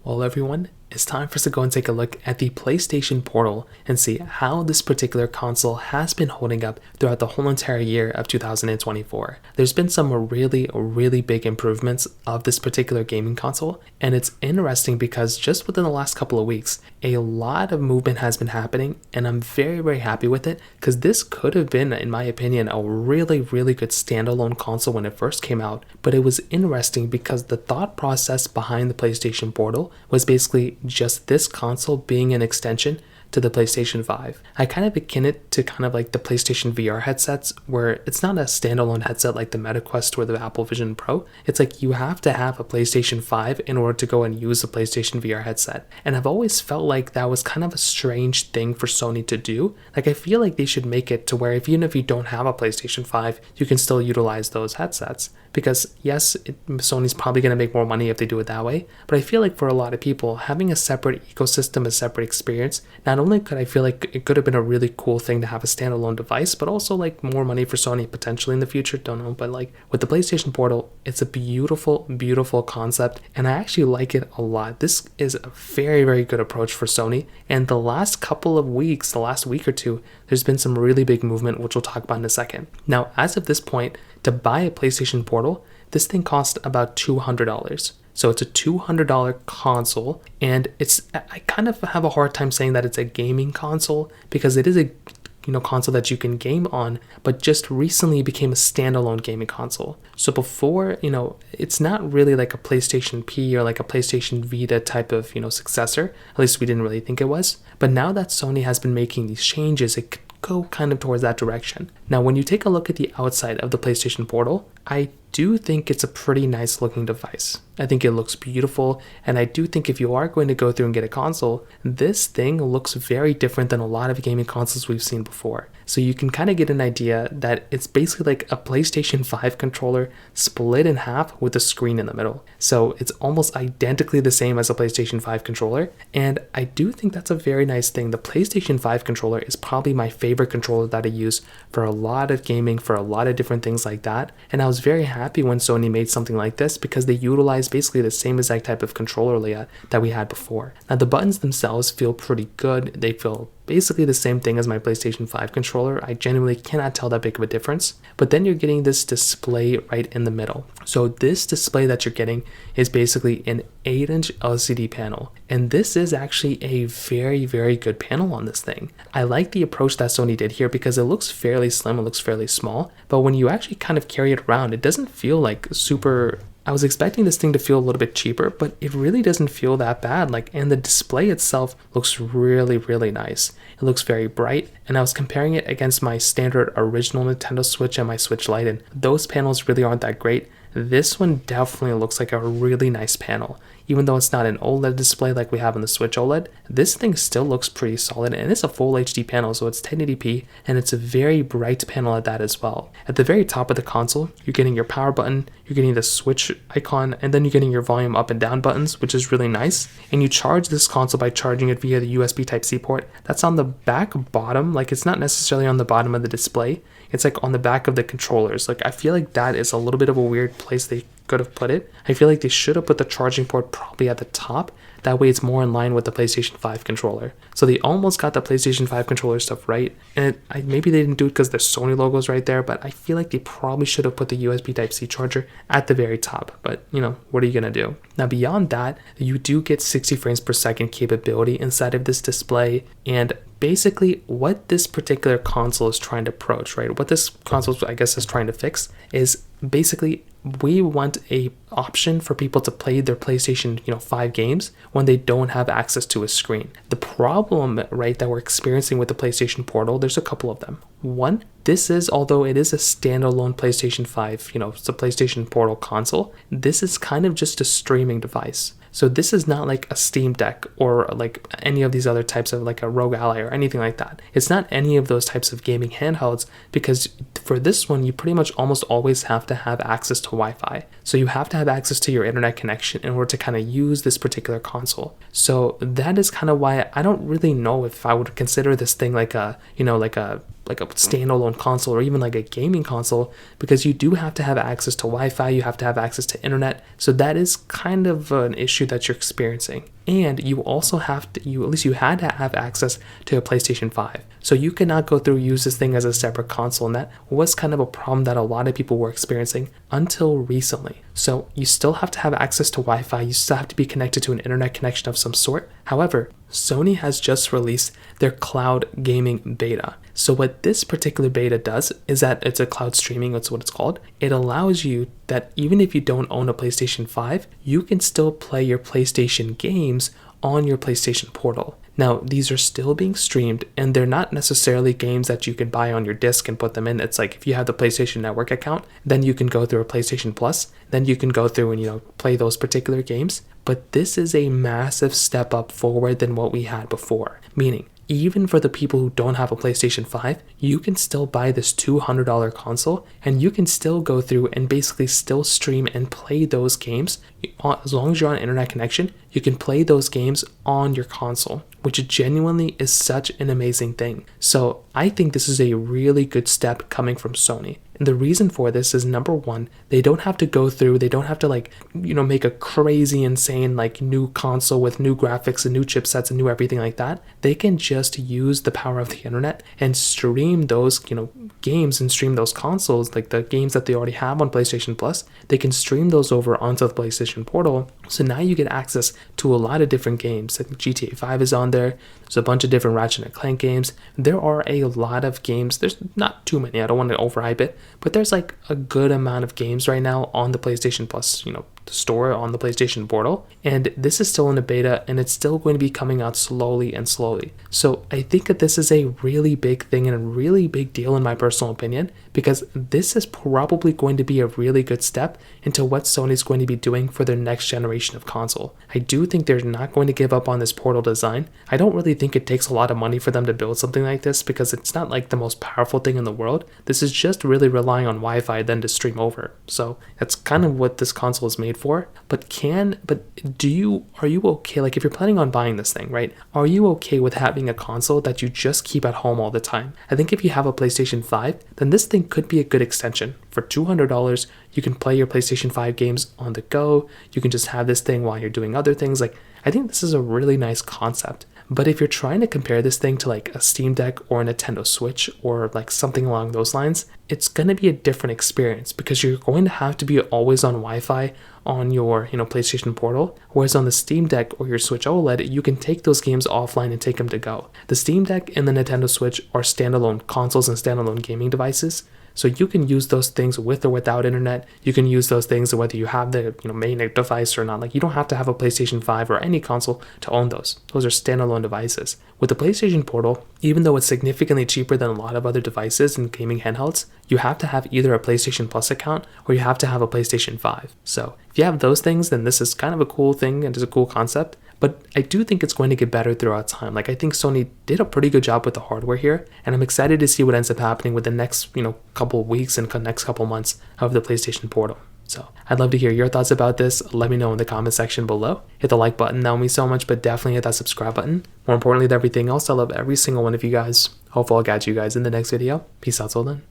Well, everyone, it's time for us to go and take a look at the PlayStation Portal and see how this particular console has been holding up throughout the whole entire year of 2024. There's been some really big improvements of this particular gaming console, and it's interesting because just within the last couple of weeks, a lot of movement has been happening, and I'm very happy with it because this could have been, in my opinion, a really good standalone console when it first came out. But it was interesting because the thought process behind the PlayStation Portal was basically just this console being an extension to the PlayStation 5. I kind of akin it to kind of like the PlayStation VR headsets, where it's not a standalone headset like the MetaQuest or the Apple Vision Pro. It's like you have to have a PlayStation 5 in order to go and use the PlayStation VR headset. And I've always felt like that was kind of a strange thing for Sony to do. Like, I feel like they should make it to where even if you don't have a PlayStation 5, you can still utilize those headsets. Because yes, Sony's probably going to make more money if they do it that way, but I feel like for a lot of people, having a separate ecosystem, a separate experience, not only could I feel like it could have been a really cool thing to have a standalone device, but also like more money for Sony potentially in the future, don't know. But like with the PlayStation Portal, it's a beautiful concept, and I actually like it a lot. This is a very good approach for Sony, and the last couple of weeks, the last week or two, there's been some really big movement, which we'll talk about in a second. Now, as of this point, to buy a PlayStation Portal, this thing costs about $200. So it's a $200 console, and I kind of have a hard time saying that it's a gaming console because it is a console that you can game on, but just recently became a standalone gaming console. So before, it's not really like a PlayStation P or like a PlayStation Vita type of, successor. At least we didn't really think it was. But now that Sony has been making these changes, it could go kind of towards that direction. Now, when you take a look at the outside of the PlayStation Portal, I do think it's a pretty nice looking device. I think it looks beautiful, and I do think if you are going to go through and get a console, this thing looks very different than a lot of gaming consoles we've seen before. So you can kind of get an idea that it's basically like a PlayStation 5 controller split in half with a screen in the middle. So it's almost identically the same as a PlayStation 5 controller, and I do think that's a very nice thing. The PlayStation 5 controller is probably my favorite controller that I use for a lot of gaming, for a lot of different things like that, and I was very happy when Sony made something like this because they utilized basically the same exact type of controller layout that we had before. Now, the buttons themselves feel pretty good. They feel basically the same thing as my PlayStation 5 controller. I genuinely cannot tell that big of a difference. But then you're getting this display right in the middle. So this display that you're getting is basically an 8-inch LCD panel. And this is actually a very good panel on this thing. I like the approach that Sony did here because it looks fairly slim, it looks fairly small. But when you actually kind of carry it around, it doesn't feel like super... I was expecting this thing to feel a little bit cheaper, but it really doesn't feel that bad. And the display itself looks really nice. It looks very bright, and I was comparing it against my standard original Nintendo Switch and my Switch Lite, and those panels really aren't that great. This one definitely looks like a really nice panel. Even though it's not an OLED display like we have on the Switch OLED, this thing still looks pretty solid, and it's a full HD panel, so it's 1080p, and it's a very bright panel at that as well. At the very top of the console, you're getting your power button, you're getting the Switch icon, and then you're getting your volume up and down buttons, which is really nice. And you charge this console by charging it via the USB Type-C port. That's on the back bottom, like it's not necessarily on the bottom of the display. It's like on the back of the controllers. Like, I feel like that is a little bit of a weird place they could have put it. I feel like they should have put the charging port probably at the top. That way it's more in line with the PlayStation 5 controller. So they almost got the PlayStation 5 controller stuff right. And maybe they didn't do it because the Sony logo's right there, but I feel like they probably should have put the USB Type-C charger at the very top. But, what are you going to do? Now, beyond that, you do get 60 frames per second capability inside of this display. And basically what this particular console is trying to approach, right? What this console, I guess, is trying to fix is basically we want a option for people to play their PlayStation 5 games when they don't have access to a screen. The problem, right, that we're experiencing with the PlayStation Portal, there's a couple of them. One, although it is a standalone PlayStation 5, it's a PlayStation Portal console, this is kind of just a streaming device. So this is not like a Steam Deck or like any of these other types of like a Rogue Ally or anything like that. It's not any of those types of gaming handhelds because for this one, you pretty much almost always have to have access to Wi-Fi. So you have to have access to your internet connection in order to kind of use this particular console. So that is kind of why I don't really know if I would consider this thing like a like a standalone console or even like a gaming console, because you do have to have access to Wi-Fi, you have to have access to internet. So that is kind of an issue that you're experiencing. And you also have to, at least you had to have access to a PlayStation 5. So you cannot go through use this thing as a separate console. And that was kind of a problem that a lot of people were experiencing until recently. So you still have to have access to Wi-Fi. You still have to be connected to an internet connection of some sort. However, Sony has just released their cloud gaming beta. So what this particular beta does is that it's a cloud streaming, that's what it's called. It allows you that even if you don't own a PlayStation 5, you can still play your PlayStation games on your PlayStation Portal. Now, these are still being streamed, and they're not necessarily games that you can buy on your disc and put them in. It's like if you have the PlayStation Network account, then you can go through a PlayStation Plus, then you can go through and, play those particular games. But this is a massive step up forward than what we had before, meaning even for the people who don't have a PlayStation 5, you can still buy this $200 console and you can still go through and basically still stream and play those games. As long as you're on an internet connection, you can play those games on your console, which genuinely is such an amazing thing. So I think this is a really good step coming from Sony. And the reason for this is, number one, they don't have to go through, they don't have to make a crazy, insane, new console with new graphics and new chipsets and new everything like that. They can just use the power of the internet and stream those, games and stream those consoles, like the games that they already have on PlayStation Plus. They can stream those over onto the PlayStation Portal. So now you get access to a lot of different games. Like GTA 5 is on there. There's a bunch of different Ratchet and Clank games. There are a lot of games. There's not too many. I don't want to overhype it, but there's a good amount of games right now on the PlayStation Plus, store on the PlayStation Portal. And this is still in a beta, and it's still going to be coming out slowly and slowly. So I think that this is a really big thing and a really big deal in my personal opinion, because this is probably going to be a really good step into what Sony's going to be doing for their next generation of console. I do think they're not going to give up on this Portal design. I don't really think it takes a lot of money for them to build something like this, because it's not the most powerful thing in the world. This is just really relying on Wi-Fi then to stream over. So that's kind of what this console is made for. But are you okay, if you're planning on buying this thing, right? Are you okay with having a console that you just keep at home all the time? I think if you have a PlayStation 5, then this thing could be a good extension. For $200, you can play your PlayStation 5 games on the go. You can just have this thing while you're doing other things. I think this is a really nice concept. But if you're trying to compare this thing to a Steam Deck or a Nintendo Switch or something along those lines, it's going to be a different experience, because you're going to have to be always on Wi-Fi on your PlayStation Portal, whereas on the Steam Deck or your Switch OLED, you can take those games offline and take them to go. The Steam Deck and the Nintendo Switch are standalone consoles and standalone gaming devices. So you can use those things with or without internet. You can use those things whether you have the main device or not. You don't have to have a PlayStation 5 or any console to own those. Those are standalone devices. With the PlayStation Portal, even though it's significantly cheaper than a lot of other devices and gaming handhelds, you have to have either a PlayStation Plus account or you have to have a PlayStation 5. So if you have those things, then this is kind of a cool thing and it's a cool concept. But I do think it's going to get better throughout time. I think Sony did a pretty good job with the hardware here, and I'm excited to see what ends up happening with the next, couple of weeks and next couple months of the PlayStation Portal. So I'd love to hear your thoughts about this. Let me know in the comment section below. Hit the like button, that would mean so much, but definitely hit that subscribe button. More importantly than everything else, I love every single one of you guys. Hopefully I'll catch you guys in the next video. Peace out till then.